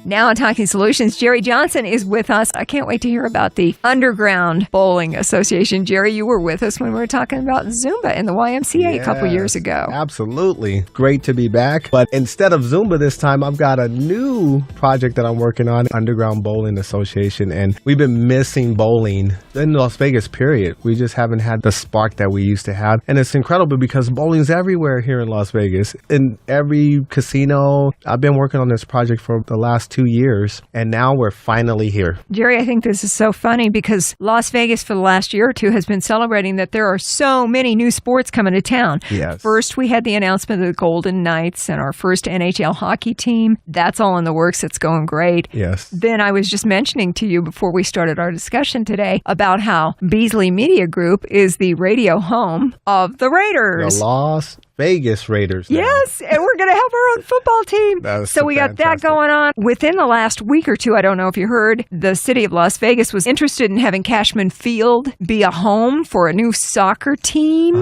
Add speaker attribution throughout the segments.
Speaker 1: Now on Talking Solutions, Jerry Johnson is with us. I can't wait to hear about the Underground Bowling Association. Jerry, you were with us when we were talking about Zumba in the YMCA a couple years ago.
Speaker 2: Absolutely. Great to be back. But instead of Zumba this time, I've got a new project that I'm working on, Underground Bowling Association. And we've been missing bowling in Las Vegas, period. We just haven't had the spark that we used to have. And it's incredible because bowling's everywhere here in Las Vegas. In every casino. I've been working on this project for the last 2 years, and now we're finally here.
Speaker 1: Jerry, I think this is so funny because Las Vegas for the last year or two has been celebrating that there are so many new sports coming to town.
Speaker 2: Yes.
Speaker 1: First, we had the announcement of the Golden Knights and our first NHL hockey team. That's all in the works. It's going great.
Speaker 2: Yes.
Speaker 1: Then I was just mentioning to you before we started our discussion today about how Beasley Media Group is the radio home of the Raiders.
Speaker 2: The Las Vegas Raiders now.
Speaker 1: Yes, and we're going to have our own football team. So we got that going on. Within the last week or two, I don't know if you heard, the city of Las Vegas was interested in having Cashman Field be a home for a new soccer team.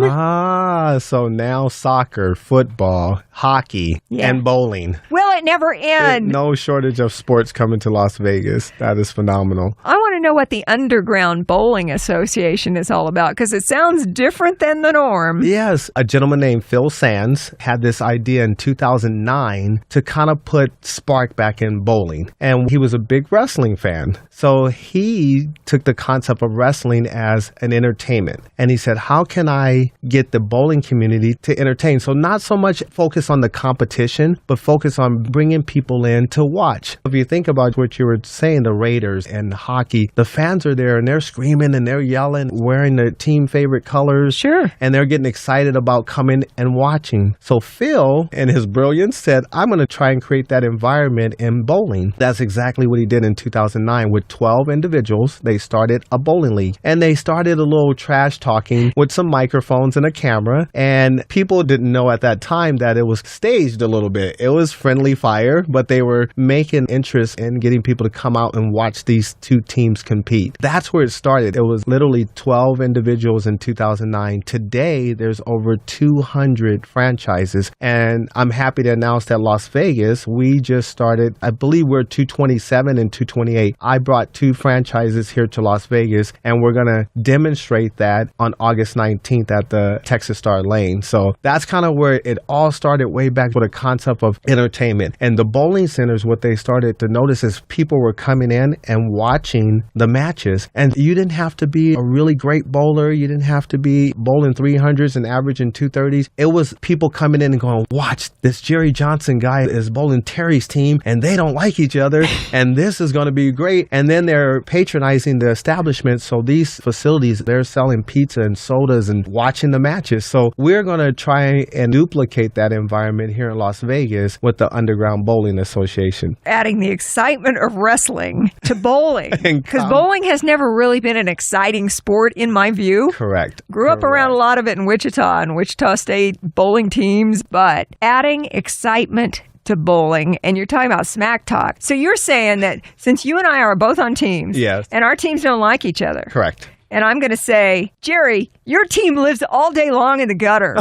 Speaker 2: So now soccer, football, hockey, and bowling.
Speaker 1: Will it never end?
Speaker 2: No shortage of sports coming to Las Vegas. That is phenomenal.
Speaker 1: I want to know what the Underground Bowling Association is all about because it sounds different than the norm.
Speaker 2: Yes. A gentleman named Phil Sands had this idea in 2009 to kind of put spark back in bowling. And he was a big wrestling fan. So he took the concept of wrestling as an entertainment. And he said, how can I get the bowling community to entertain? So not so much focus on the competition, but focus on bringing people in to watch. If you think about what you were saying, the Raiders and hockey, the fans are there and they're screaming and they're yelling, wearing their team favorite colors.
Speaker 1: Sure.
Speaker 2: And they're getting excited about coming and watching. So Phil, in his brilliance, said, I'm going to try and create that environment in bowling. That's exactly what he did in 2009 with 12 individuals. They started a bowling league. And they started a little trash talking with some microphones and a camera. And people didn't know at that time that it was staged a little bit. It was friendly fire, but they were making interest in getting people to come out and watch these two teams compete. That's where it started. It was literally 12 individuals in 2009. Today, there's over 200 franchises. And I'm happy to announce that Las Vegas, we just started, I believe we're 227 and 228. I brought 2 franchises here to Las Vegas, and we're going to demonstrate that on August 19th at the Texas Star Lane. So that's kind of where it all started way back with a concept of entertainment. And the bowling centers, what they started to notice is people were coming in and watching the matches. And you didn't have to be a really great bowler. You didn't have to be bowling 300s and averaging 230s. It was people coming in and going, watch, this Jerry Johnson guy is bowling Terry's team and they don't like each other and this is going to be great. And then they're patronizing the establishment. So these facilities, they're selling pizza and sodas and watching the matches. So we're going to try and duplicate that environment here in Las Vegas with the Underground Bowling Association.
Speaker 1: Adding the excitement of wrestling to bowling. Because bowling has never really been an exciting sport in my view.
Speaker 2: Correct.
Speaker 1: Grew up around a lot of it in Wichita and Wichita State bowling teams, but adding excitement to bowling, and you're talking about smack talk. So you're saying that since you and I are both on teams,
Speaker 2: yes,
Speaker 1: and our teams don't like each other.
Speaker 2: Correct.
Speaker 1: And I'm going to say, Jerry, your team lives all day long in the gutter.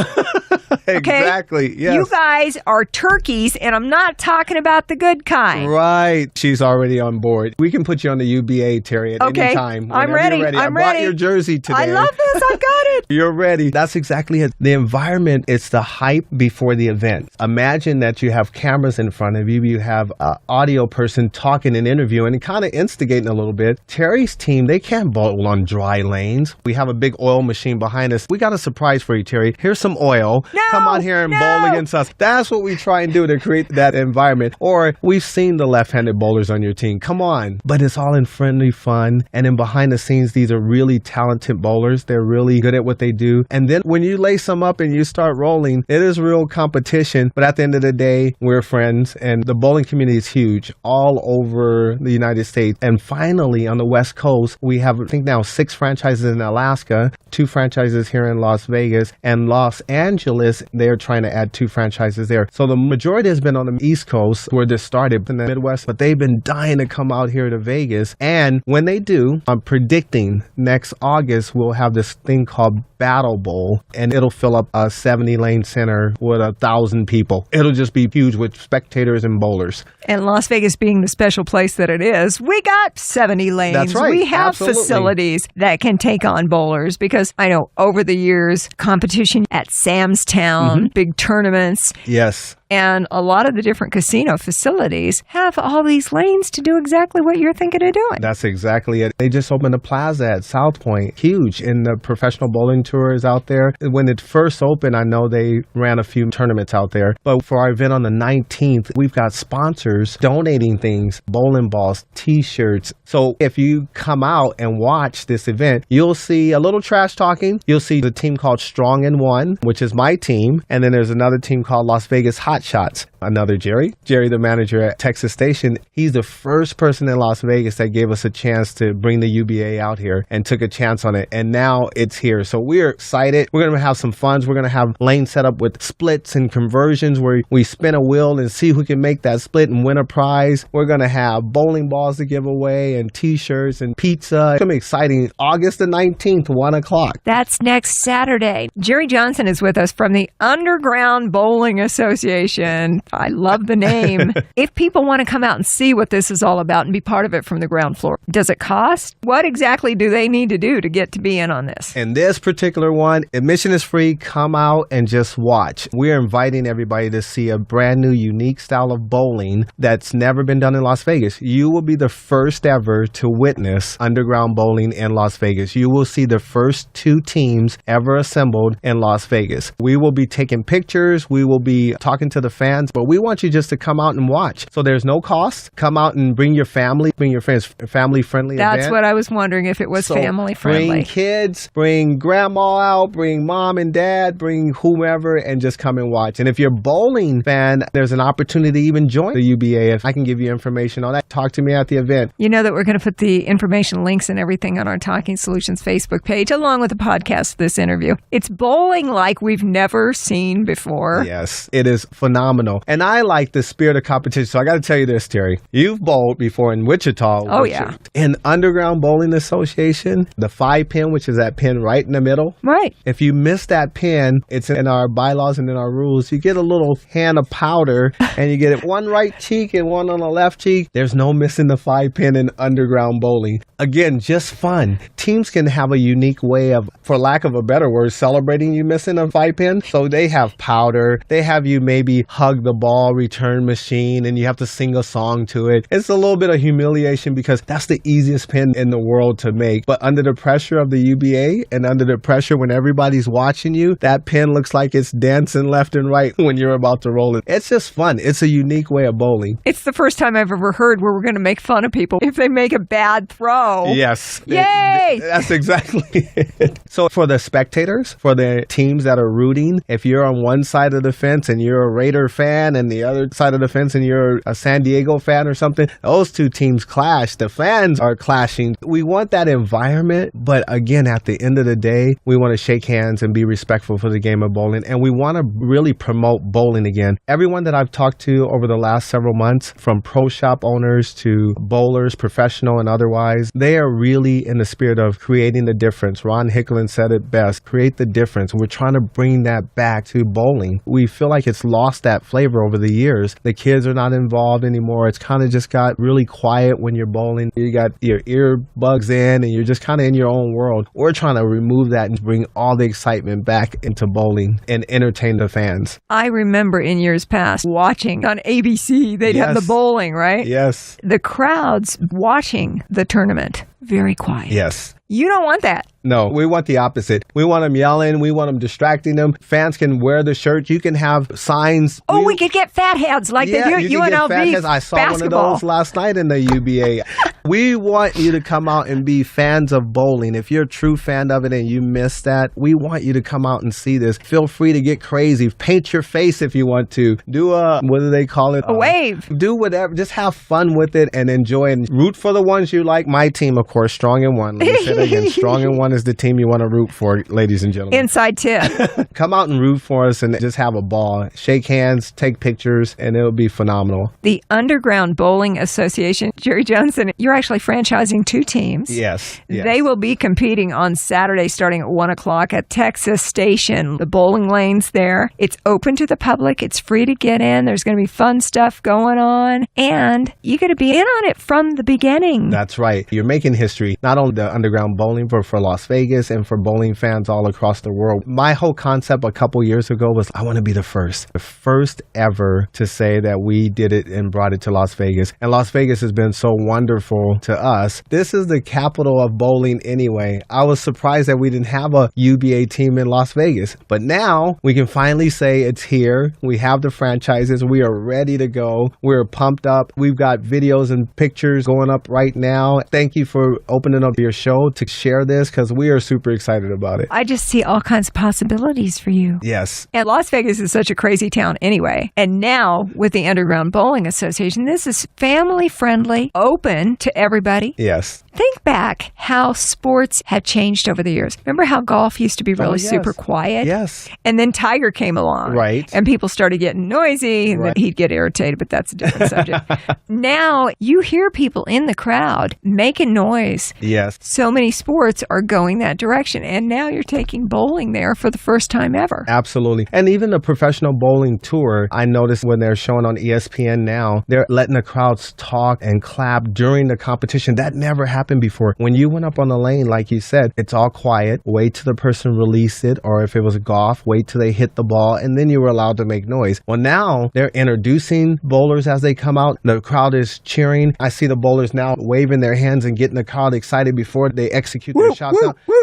Speaker 1: Okay?
Speaker 2: Exactly, yes.
Speaker 1: You guys are turkeys, and I'm not talking about the good kind.
Speaker 2: Right. She's already on board. We can put you on the UBA, Terry, at any time.
Speaker 1: I'm ready.
Speaker 2: You're ready.
Speaker 1: I'm
Speaker 2: I brought your jersey today.
Speaker 1: I love this. I got it.
Speaker 2: You're ready. That's exactly it. The environment, it's the hype before the event. Imagine that you have cameras in front of you. You have an audio person talking and interviewing and kind of instigating a little bit. Terry's team, they can't bowl on dry lanes. We have a big oil machine behind us. We got a surprise for you, Terry. Here's some oil.
Speaker 1: No,
Speaker 2: come on here and bowl against us. That's what we try and do to create that environment. Or we've seen the left-handed bowlers on your team. Come on. But it's all in friendly fun. And then behind the scenes, these are really talented bowlers. They're really good at what they do. And then when you lace them up and you start rolling, it is real competition. But at the end of the day, we're friends. And the bowling community is huge all over the United States. And finally, on the West Coast, we have, I think now, 6 franchises franchises in Alaska, 2 franchises here in Las Vegas, and Los Angeles, they're trying to add 2 franchises there. So the majority has been on the East Coast where this started in the Midwest, but they've been dying to come out here to Vegas. And when they do, I'm predicting next August we'll have this thing called Battle Bowl, and it'll fill up a 70-lane center with 1,000 people. It'll just be huge with spectators and bowlers.
Speaker 1: And Las Vegas being the special place that it is, we got 70 lanes.
Speaker 2: That's right.
Speaker 1: We have
Speaker 2: Absolutely.
Speaker 1: facilities that can take on bowlers, because I know over the years, competition at Sam's Town, big tournaments.
Speaker 2: Yes.
Speaker 1: And a lot of the different casino facilities have all these lanes to do exactly what you're thinking of doing.
Speaker 2: That's exactly it. They just opened a plaza at South Point, huge, and the professional bowling tour is out there. When it first opened, I know they ran a few tournaments out there. But for our event on the 19th, we've got sponsors donating things, bowling balls, T-shirts. So if you come out and watch this event, you'll see a little trash talking. You'll see the team called Strong in One, which is my team. And then there's another team called Las Vegas Hot Shots. Another Jerry, the manager at Texas Station. He's the first person in Las Vegas that gave us a chance to bring the UBA out here and took a chance on it. And now it's here. So we're excited. We're going to have some fun. We're going to have lanes set up with splits and conversions where we spin a wheel and see who can make that split and win a prize. We're going to have bowling balls to give away and T-shirts and pizza. It's going to be exciting. August the 19th, 1 o'clock.
Speaker 1: That's next Saturday. Jerry Johnson is with us from the Underground Bowling Association. I love the name. If people want to come out and see what this is all about and be part of it from the ground floor, does it cost? What exactly do they need to do to get to be in on this?
Speaker 2: In this particular one, admission is free. Come out and just watch. We're inviting everybody to see a brand new, unique style of bowling that's never been done in Las Vegas. You will be the first ever to witness underground bowling in Las Vegas. You will see the first 2 teams ever assembled in Las Vegas. We will be taking pictures. We will be talking to the fans, but we want you just to come out and watch. So there's no cost. Come out and bring your family, bring your friends. Family-friendly event.
Speaker 1: That's what I was wondering, if it was family-friendly.
Speaker 2: Bring kids, bring grandma out, bring mom and dad, bring whomever, and just come and watch. And if you're a bowling fan, there's an opportunity to even join the UBA. If I can give you information on that, talk to me at the event.
Speaker 1: You know that we're going to put the information, links, and everything on our Talking Solutions Facebook page, along with the podcast of this interview. It's bowling like we've never seen before.
Speaker 2: Yes, it is phenomenal. And I like the spirit of competition. So I got to tell you this, Terry. You've bowled before in Wichita.
Speaker 1: Oh, yeah.
Speaker 2: In Underground Bowling Association, the 5-pin, which is that pin right in the middle.
Speaker 1: Right.
Speaker 2: If you miss that pin, it's in our bylaws and in our rules. You get a little hand of powder and you get it one right cheek and one on the left cheek. There's no missing the 5-pin in Underground Bowling. Again, just fun. Teams can have a unique way of, for lack of a better word, celebrating you missing a 5-pin. So they have powder. They have you maybe hug the ball return machine and you have to sing a song to it. It's a little bit of humiliation because that's the easiest pin in the world to make. But under the pressure of the UBA and under the pressure when everybody's watching you, that pin looks like it's dancing left and right when you're about to roll it. It's just fun. It's a unique way of bowling.
Speaker 1: It's the first time I've ever heard where we're going to make fun of people if they make a bad throw.
Speaker 2: Yes.
Speaker 1: Yay!
Speaker 2: That's exactly it. So for the spectators, for the teams that are rooting, if you're on one side of the fence and you're a Raider fan and the other side of the fence and you're a San Diego fan or something, those 2 teams clash. The fans are clashing. We want that environment, but again, at the end of the day, we want to shake hands and be respectful for the game of bowling, and we want to really promote bowling again. Everyone that I've talked to over the last several months, from pro shop owners to bowlers, professional and otherwise, they are really in the spirit of creating the difference. Ron Hicklin said it best, create the difference. We're trying to bring that back to bowling. We feel like it's lost that flavor over the years. The kids are not involved anymore. It's kind of just got really quiet when you're bowling. You got your earbuds in and you're just kind of in your own world. We're trying to remove that and bring all the excitement back into bowling and entertain the fans.
Speaker 1: I remember in years past watching on ABC, they'd have the bowling, right?
Speaker 2: Yes.
Speaker 1: The crowds watching the tournament, very quiet.
Speaker 2: Yes.
Speaker 1: You don't want that.
Speaker 2: No, we want the opposite. We want them yelling. We want them distracting them. Fans can wear the shirt. You can have signs.
Speaker 1: Oh, we could get fat heads like they do at UNLV
Speaker 2: I saw
Speaker 1: basketball.
Speaker 2: one of those last night in the UBA. We want you to come out and be fans of bowling. If you're a true fan of it and you missed that, we want you to come out and see this. Feel free to get crazy. Paint your face if you want to. Do what do they call it?
Speaker 1: A wave.
Speaker 2: Do whatever. Just have fun with it and enjoy it. And root for the ones you like. My team, of course, Strong in One. Let me say that again. Strong in One is the team you want to root for, ladies and gentlemen.
Speaker 1: Inside tip.
Speaker 2: Come out and root for us and just have a ball. Shake hands, take pictures, and it'll be phenomenal.
Speaker 1: The Underground Bowling Association, Jerry Johnson, you're actually franchising 2 teams.
Speaker 2: Yes.
Speaker 1: They will be competing on Saturday starting at 1 o'clock at Texas Station. The bowling lane's there. It's open to the public. It's free to get in. There's going to be fun stuff going on. And you're going to be in on it from the beginning.
Speaker 2: That's right. You're making history, not only the underground bowling, but for Las Vegas and for bowling fans all across the world. My whole concept a couple years ago was I want to be the first ever to say that we did it and brought it to Las Vegas. And Las Vegas has been so wonderful to us. This is the capital of bowling anyway. I was surprised that we didn't have a UBA team in Las Vegas. But now we can finally say it's here. We have the franchises. We are ready to go. We're pumped up. We've got videos and pictures going up right now. Thank you for opening up your show to share this because we are super excited about it.
Speaker 1: I just see all kinds of possibilities for you.
Speaker 2: Yes.
Speaker 1: And Las Vegas is such a crazy town anyway. And now with the Underground Bowling Association, this is family friendly, open to everybody.
Speaker 2: Yes.
Speaker 1: Think back how sports have changed over the years. Remember how golf used to be really super quiet?
Speaker 2: Yes.
Speaker 1: And then Tiger came along.
Speaker 2: Right.
Speaker 1: And people started getting noisy and then he'd get irritated, but that's a different subject. Now you hear people in the crowd making noise.
Speaker 2: Yes.
Speaker 1: So many sports are going that direction. And now you're taking bowling there for the first time ever.
Speaker 2: Absolutely. And even the professional bowling tour, I noticed when they're showing on ESPN now, they're letting the crowds talk and clap during the competition. That never happened before. When you went up on the lane, like you said, it's all quiet. Wait till the person release it. Or if it was golf, wait till they hit the ball. And then you were allowed to make noise. Well, now they're introducing bowlers as they come out. The crowd is cheering. I see the bowlers now waving their hands and getting the crowd excited before they execute their shots.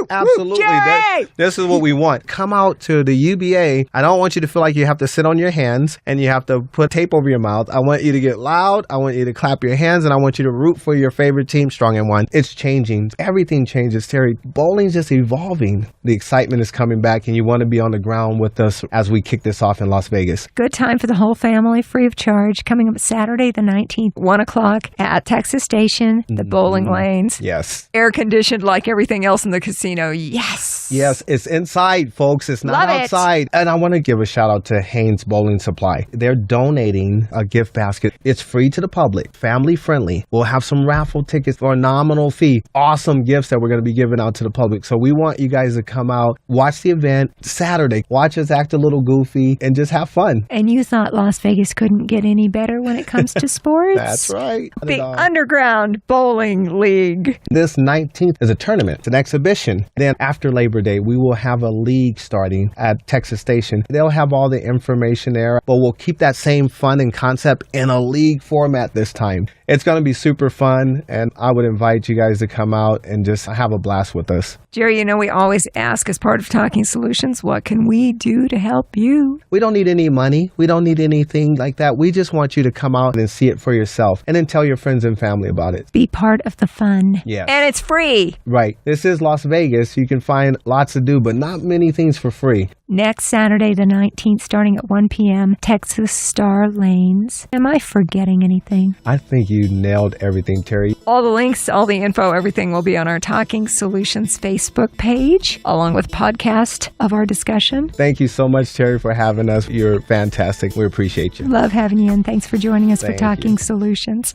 Speaker 2: Absolutely. This is what we want. Come out to the UBA. I don't want you to feel like you have to sit on your hands and you have to put tape over your mouth. I want you to get loud. I want you to clap your hands and I want you to root for your favorite team, Strong in One. It's changing. Everything changes, Terry. Bowling's just evolving. The excitement is coming back and you want to be on the ground with us as we kick this off in Las Vegas.
Speaker 1: Good time for the whole family, free of charge. Coming up Saturday the 19th, 1 o'clock at Texas Station, the bowling lanes.
Speaker 2: Yes.
Speaker 1: Air conditioned like everything else in the casino. Yes.
Speaker 2: Yes, it's inside, folks. It's not outside. And I want to give a shout out to Haynes Bowling Supply. They're donating a gift basket. It's free to the public, family friendly. We'll have some raffle tickets for a nominal fee. Awesome gifts that we're going to be giving out to the public. So we want you guys to come out, watch the event Saturday, watch us act a little goofy and just have fun.
Speaker 1: And you thought Las Vegas couldn't get any better when it comes to sports?
Speaker 2: That's right.
Speaker 1: The Underground Bowling League.
Speaker 2: This 19th is a tournament. It's an exhibition. Then after Labor Day, we will have a league starting at Texas Station. They'll have all the information there, but we'll keep that same fun and concept in a league format this time. It's going to be super fun, and I would invite you guys to come out and just have a blast with us.
Speaker 1: Jerry, you know, we always ask as part of Talking Solutions, what can we do to help you?
Speaker 2: We don't need any money. We don't need anything like that. We just want you to come out and see it for yourself and then tell your friends and family about it.
Speaker 1: Be part of the fun.
Speaker 2: Yeah.
Speaker 1: And it's free.
Speaker 2: Right. This is Las Vegas. You can find lots to do, but not many things for free.
Speaker 1: Next Saturday, the 19th, starting at 1 p.m., Texas Star Lanes. Am I forgetting anything?
Speaker 2: I think you nailed everything, Terry.
Speaker 1: All the links, all the info, everything will be on our Talking Solutions Facebook page, along with podcast of our discussion.
Speaker 2: Thank you so much, Terry, for having us. You're fantastic. We appreciate you.
Speaker 1: Love having you, and thanks for joining us for Talking Solutions.